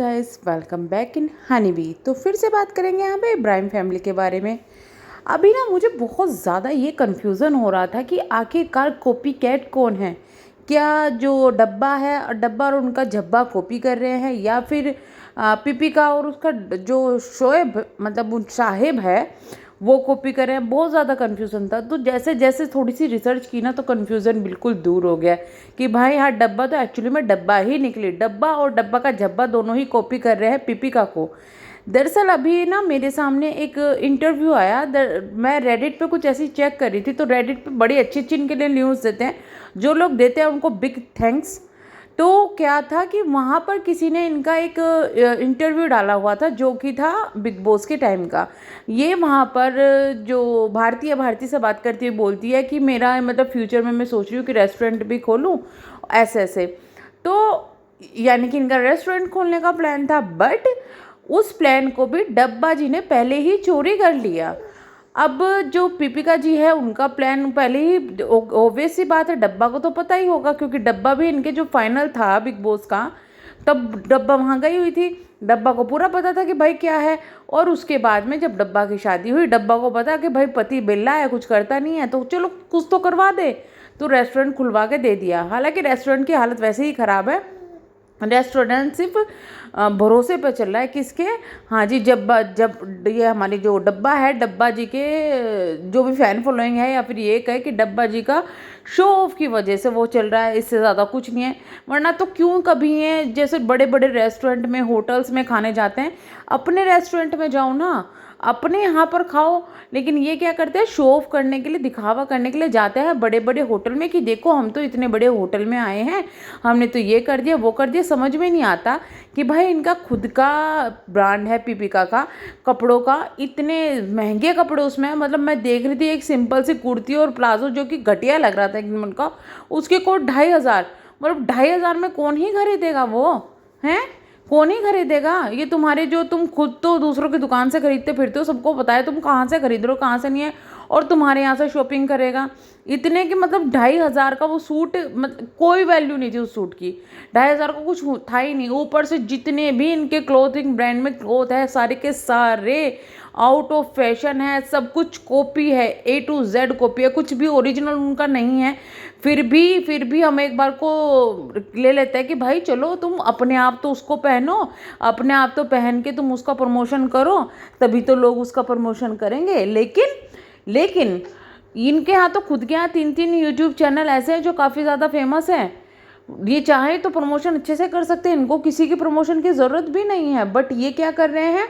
Guys, welcome back in honeybee. तो फिर से बात करेंगे यहाँ पे इब्राहिम फैमिली के बारे में। अभी ना मुझे बहुत ज़्यादा ये कन्फ्यूज़न हो रहा था कि आखिरकार कॉपी कैट कौन है। क्या जो डब्बा है और डब्बा और उनका झब्बा कॉपी कर रहे हैं, या फिर पिपिका और उसका जो शोएब मतलब उन साहिब है वो कॉपी कर रहे हैं। बहुत ज़्यादा कन्फ्यूज़न था। तो जैसे जैसे थोड़ी सी रिसर्च की ना, तो कन्फ्यूज़न बिल्कुल दूर हो गया कि भाई हाँ, डब्बा तो एक्चुअली में डब्बा ही निकली। डब्बा और डब्बा का झब्बा दोनों ही कॉपी कर रहे हैं पिपिका को। दरअसल अभी ना मेरे सामने एक इंटरव्यू आया। मैं रेडिट पे कुछ ऐसी चेक कर रही थी, तो रेडिट पे बड़ी अच्छी अच्छी इनके लिए न्यूज़ देते हैं। जो लोग देते हैं उनको बिग थैंक्स। तो क्या था कि वहाँ पर किसी ने इनका एक इंटरव्यू डाला हुआ था, जो कि था बिग बॉस के टाइम का। ये वहाँ पर जो भारती से बात करती हुई बोलती है कि मेरा मतलब फ्यूचर में मैं सोच रही हूँ कि रेस्टोरेंट भी खोलूँ, ऐसे ऐसे। तो यानी कि इनका रेस्टोरेंट खोलने का प्लान था, बट उस प्लान को भी डब्बा जी ने पहले ही चोरी कर लिया। अब जो पिपिका जी है उनका प्लान पहले ही, ऑब्वियस सी बात है, डब्बा को तो पता ही होगा, क्योंकि डब्बा भी इनके जो फाइनल था बिग बॉस का, तब डब्बा वहाँ गई हुई थी। डब्बा को पूरा पता था कि भाई क्या है। और उसके बाद में जब डब्बा की शादी हुई, डब्बा को पता कि भाई पति बिल्ला है, कुछ करता नहीं है, तो चलो कुछ तो करवा दे। तो रेस्टोरेंट खुलवा के दे दिया। हालांकि रेस्टोरेंट की हालत वैसे ही ख़राब है। रेस्टोरेंट सिर्फ भरोसे पे चल रहा है, किसके? हाँ जी, जब ये हमारी जो डब्बा है, डब्बा जी के जो भी फैन फॉलोइंग है, या फिर ये कहे कि डब्बा जी का शो ऑफ की वजह से वो चल रहा है, इससे ज़्यादा कुछ नहीं है। वरना तो क्यों कभी ये जैसे बड़े बड़े रेस्टोरेंट में, होटल्स में खाने जाते हैं, अपने रेस्टोरेंट में जाओ ना, अपने यहाँ पर खाओ। लेकिन ये क्या करते हैं, शो ऑफ करने के लिए, दिखावा करने के लिए जाते हैं बड़े बड़े होटल में कि देखो हम तो इतने बड़े होटल में आए हैं, हमने तो ये कर दिया वो कर दिया। समझ में नहीं आता कि भाई इनका खुद का ब्रांड है पिपिका का, कपड़ों का, इतने महंगे कपड़े उसमें है। मतलब मैं देख रही थी एक सिंपल सी कुर्ती और प्लाजो जो कि घटिया लग रहा था एकदम उनका, उसके कोट 2500। मतलब 2500 में कौन ही खरीदेगा वो, हैं? कौन ही खरीदेगा? ये तुम्हारे जो, तुम खुद तो दूसरों की दुकान से खरीदते फिरते हो, सबको पता है तुम कहाँ से खरीद रहे हो कहाँ से नहीं है, और तुम्हारे यहाँ से शॉपिंग करेगा इतने कि मतलब 2500 का वो सूट, मतलब कोई वैल्यू नहीं थी उस सूट की। 2500 का कुछ था ही नहीं। ऊपर से जितने भी इनके क्लोथिंग ब्रांड में क्लोथ है, सारे के सारे आउट ऑफ फैशन है, सब कुछ कॉपी है, A to Z कॉपी है, कुछ भी ओरिजिनल उनका नहीं है। फिर भी हम एक बार को ले लेते हैं कि भाई चलो तुम अपने आप तो उसको पहनो, अपने आप तो पहन के तुम उसका प्रमोशन करो, तभी तो लोग उसका प्रमोशन करेंगे। लेकिन इनके यहाँ तो खुद के यहाँ 3-3 यूट्यूब चैनल ऐसे हैं जो काफ़ी ज़्यादा फेमस हैं। ये चाहे तो प्रमोशन अच्छे से कर सकते हैं, इनको किसी की प्रमोशन की ज़रूरत भी नहीं है। बट ये क्या कर रहे हैं,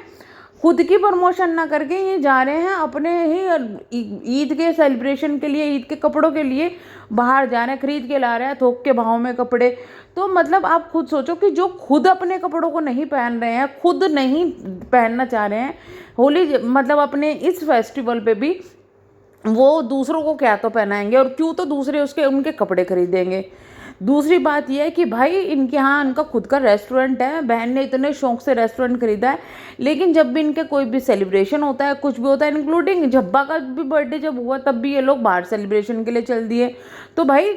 खुद की प्रमोशन ना करके ये जा रहे हैं अपने ही ईद के सेलिब्रेशन के लिए, ईद के कपड़ों के लिए बाहर जा रहे हैं, खरीद के ला रहे हैं थोक के भाव में कपड़े। तो मतलब आप खुद सोचो कि जो खुद अपने कपड़ों को नहीं पहन रहे हैं, खुद नहीं पहनना चाह रहे हैं होली, मतलब अपने इस फेस्टिवल पे भी, वो दूसरों को क्या तो पहनाएंगे, और क्यों तो दूसरे उसके उनके कपड़े खरीदेंगे। दूसरी बात यह है कि भाई इनके यहाँ इनका खुद का रेस्टोरेंट है, बहन ने इतने शौक से रेस्टोरेंट खरीदा है, लेकिन जब भी इनके कोई भी सेलिब्रेशन होता है, कुछ भी होता है, इंक्लूडिंग झब्बा का भी बर्थडे जब हुआ, तब भी ये लोग बाहर सेलिब्रेशन के लिए चल दिए। तो भाई,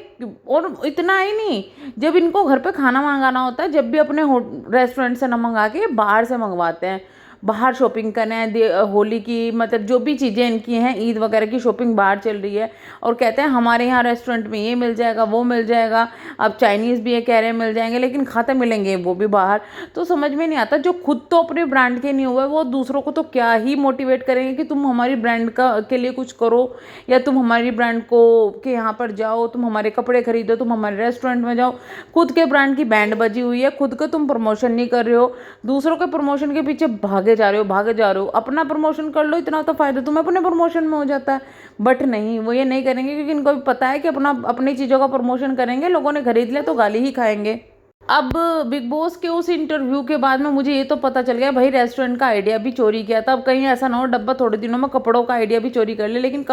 और इतना ही नहीं, जब इनको घर पे खाना मंगाना होता है, जब भी अपने रेस्टोरेंट से ना मंगा के बाहर से मंगवाते हैं, बाहर शॉपिंग करना है होली की, मतलब जो भी चीज़ें इनकी हैं, ईद वगैरह की शॉपिंग बाहर चल रही है, और कहते हैं हमारे यहाँ रेस्टोरेंट में ये मिल जाएगा वो मिल जाएगा। अब चाइनीज़ भी ये कह रहे हैं मिल जाएंगे, लेकिन खाते मिलेंगे वो भी बाहर। तो समझ में नहीं आता, जो खुद तो अपने ब्रांड के नहीं हुए, वो दूसरों को तो क्या ही मोटिवेट करेंगे कि तुम हमारी ब्रांड का के लिए कुछ करो, या तुम हमारी ब्रांड को के यहाँ पर जाओ, तुम हमारे कपड़े खरीदो, तुम हमारे रेस्टोरेंट में जाओ। खुद के ब्रांड की बैंड बजी हुई है, खुद का तुम प्रमोशन नहीं कर रहे हो, दूसरों के प्रमोशन के पीछे भागे जा रहे हो। अपना प्रमोशन कर लो, इतना तो फायदा तुम्हें अपने प्रमोशन में हो जाता है। बट नहीं, वो ये नहीं करेंगे, क्योंकि इनको भी पता है कि अपनी चीज़ों का प्रमोशन करेंगे, लोगों ने खरीद लिया तो गाली ही खाएंगे। अब बिग बॉस के उस इंटरव्यू के बाद में मुझे ये तो पता चल गया भाई रेस्टोरेंट का आइडिया भी चोरी किया था। अब कहीं ऐसा ना हो डब्बा थोड़े दिनों में कपड़ों का आइडिया भी चोरी कर ले। लेकिन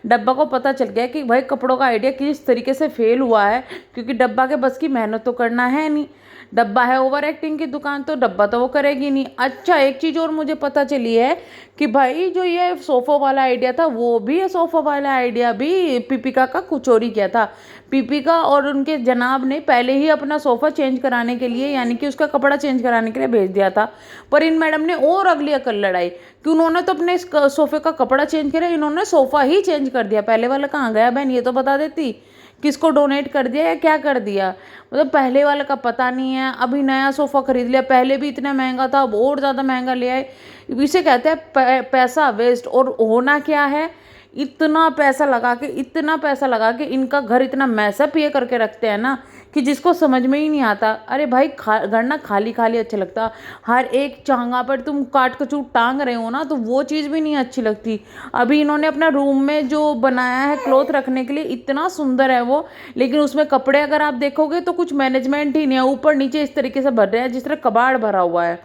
डब्बा को पता चल गया कि भाई कपड़ों का आइडिया किस तरीके से फेल हुआ है, क्योंकि डब्बा के बस की मेहनत तो करना है नहीं। डब्बा है ओवर एक्टिंग की दुकान, तो डब्बा तो वो करेगी नहीं। अच्छा, एक चीज़ और मुझे पता चली है कि भाई जो ये सोफ़ा वाला आइडिया था, वो भी ये सोफ़ा वाला आइडिया भी पीपिका का चोरी किया था। पीपिका और उनके जनाब ने पहले ही अपना सोफ़ा चेंज कराने के लिए, यानी कि उसका कपड़ा चेंज कराने के लिए भेज दिया था। पर इन मैडम ने और अगली अकल लड़ाई कि उन्होंने तो अपने इस सोफ़े का कपड़ा चेंज किया, इन्होंने सोफ़ा ही चेंज कर दिया। पहले वाला कहाँ गया बहन, ये तो बता देती। किसको डोनेट कर दिया या क्या कर दिया? मतलब पहले वाले का पता नहीं है। अभी नया सोफ़ा खरीद लिया, पहले भी इतना महंगा था, अब और ज़्यादा महंगा ले आए। इसे कहते हैं पैसा वेस्ट। और होना क्या है, इतना पैसा लगा के इनका घर इतना मैसअप ये करके रखते हैं ना कि जिसको समझ में ही नहीं आता। अरे भाई, घर ना खाली खाली अच्छा लगता। हर एक चांगा पर तुम काट कचूट टांग रहे हो ना, तो वो चीज़ भी नहीं अच्छी लगती। अभी इन्होंने अपना रूम में जो बनाया है क्लॉथ रखने के लिए, इतना सुंदर है वो, लेकिन उसमें कपड़े अगर आप देखोगे तो कुछ मैनेजमेंट ही नहीं है। ऊपर नीचे इस तरीके से भर रहे हैं जिस तरह कबाड़ भरा हुआ है।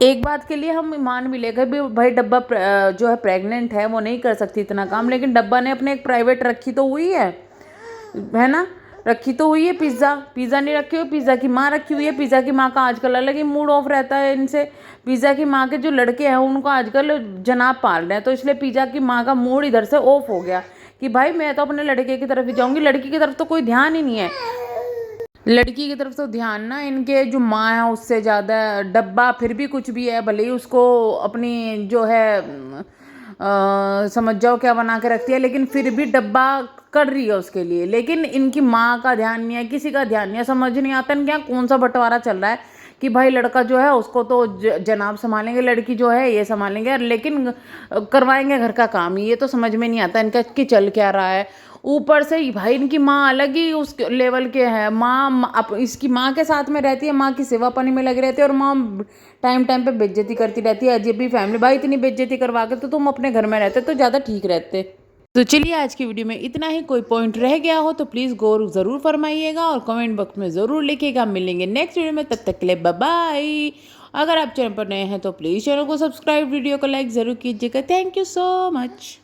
एक बात के लिए हम मान भी लेंगे भी भाई, डब्बा जो है प्रेग्नेंट है, वो नहीं कर सकती इतना काम, लेकिन डब्बा ने अपने एक प्राइवेट रखी तो हुई है ना? रखी तो हुई है पिज़्ज़ा नहीं रखी हुई, पिज़्ज़ा की माँ रखी हुई है। पिज़्ज़ा की माँ का आजकल अलग ही मूड ऑफ रहता है इनसे। पिज़्ज़ा की माँ के जो लड़के हैं उनको आजकल जनाब पाल रहे हैं, तो इसलिए पिज़्ज़ा की माँ का मूड इधर से ऑफ हो गया कि भाई मैं तो अपने लड़के की तरफ ही जाऊँगी, लड़की की तरफ तो कोई ध्यान ही नहीं है। लड़की की तरफ तो ध्यान ना इनके जो माँ है उससे ज़्यादा है। डब्बा फिर भी कुछ भी है, भले ही उसको अपनी जो है समझ जाओ क्या बना के रखती है, लेकिन फिर भी डब्बा कर रही है उसके लिए। लेकिन इनकी माँ का ध्यान नहीं है, किसी का ध्यान नहीं है। समझ नहीं आता इनके यहाँ कौन सा बंटवारा चल रहा है कि भाई लड़का जो है उसको तो जनाब संभालेंगे, लड़की जो है ये संभालेंगे, लेकिन करवाएंगे घर का काम। ये तो समझ में नहीं आता इनका कि चल क्या रहा है। ऊपर से ही भाई इनकी माँ अलग ही उस लेवल के है। इसकी माँ के साथ में रहती है, माँ की सेवा पानी में लगी रहती है, और माँ टाइम टाइम पे बेइज्जती करती रहती है। अजय भी फैमिली भाई, इतनी बेइज्जती करवा के तो तुम अपने घर में रहते तो ज़्यादा ठीक रहते। तो चलिए, आज की वीडियो में इतना ही। कोई पॉइंट रह गया हो तो प्लीज़ गौर ज़रूर फरमाइएगा और कमेंट बॉक्स में ज़रूर लिखिएगा। मिलेंगे नेक्स्ट वीडियो में, तब तक के लिए बाय बाय। अगर आप चैनल पर नए हैं तो प्लीज़ चैनल को सब्सक्राइब, वीडियो को लाइक ज़रूर कीजिएगा। Thank you so much.